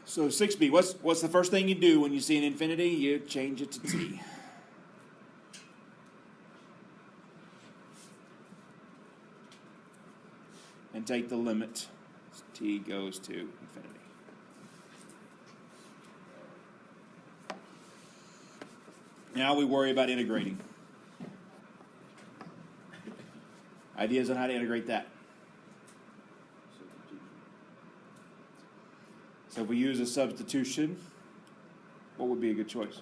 So 6b, what's the first thing you do when you see an infinity? You change it to t. And take the limit as t goes to infinity. Now we worry about integrating. Ideas on how to integrate that. So if we use a substitution, what would be a good choice?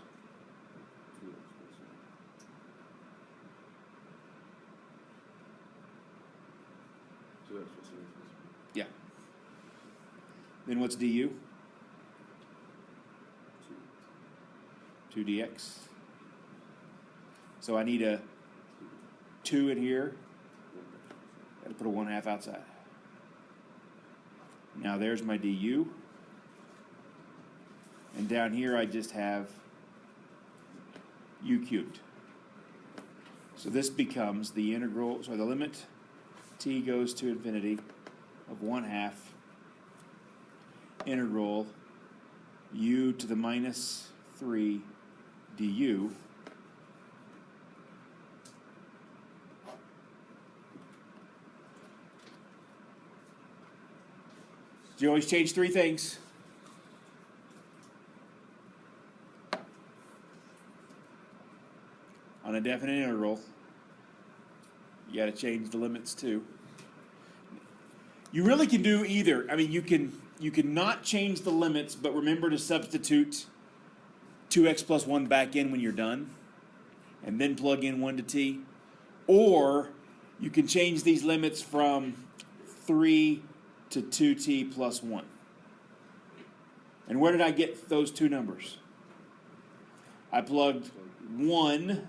Yeah. Then what's du? 2dx. So I need a 2 in here. Got to put a 1/2 outside. Now there's my du. And down here I just have u cubed. So this becomes the integral, so the limit t goes to infinity of 1/2 integral u to the minus 3 du you always change three things. On a definite integral, you got to change the limits too. You really can do either. I mean, you can not change the limits, but remember to substitute 2x plus 1 back in when you're done, and then plug in 1 to t. Or you can change these limits from 3 to 2t plus 1. And where did I get those two numbers? I plugged 1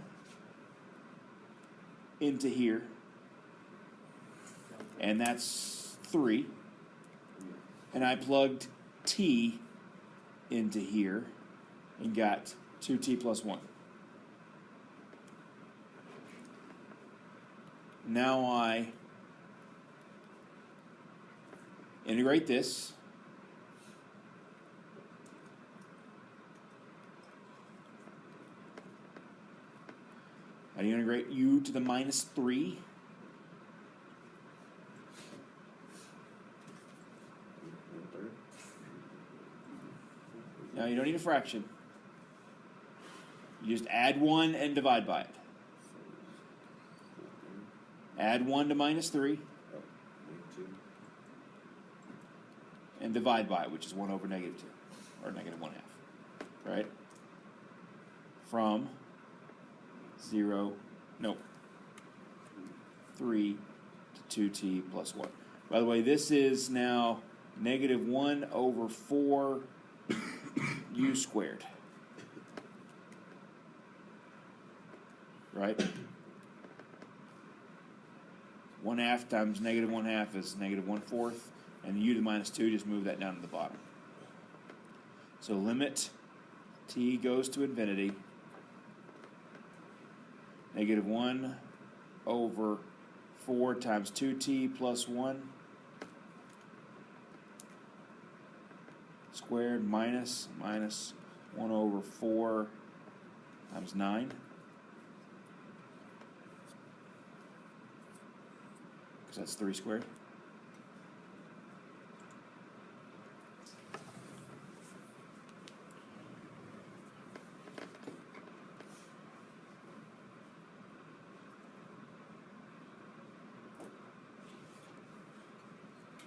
into here, and that's 3. And I plugged t into here and got 2t plus 1. Now I integrate this. How do you integrate u to the minus 3? Now you don't need a fraction. You just add 1 and divide by it. Add 1 to minus 3. And divide by it, which is 1 over negative 2, or negative 1/2. Right? From 3 to 2t plus 1. By the way, this is now negative 1 over 4 u squared. Right? 1/2 times negative 1/2 is negative 1/4. And u to the minus 2, just move that down to the bottom. So limit t goes to infinity. Negative 1 over 4 times 2t plus 1 squared minus 1 over 4 times 9. Because that's 3 squared.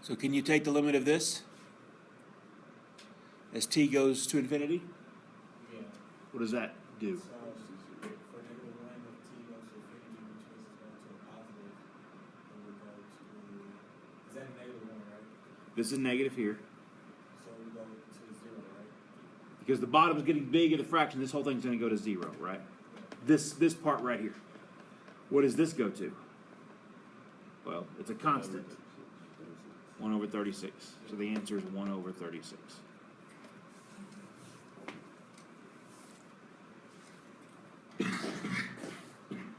So can you take the limit of this as t goes to infinity? Yeah. What does that do? So, for negative 1, if t goes to infinity, which means it's going to a positive, it would go to, is that negative 1, right? This is negative here. So we go to 0, right? Because the bottom is getting big in the fraction, this whole thing's going to go to 0, right? This part right here. What does this go to? Well, it's a constant. 1 over 36. So the answer is 1 over 36.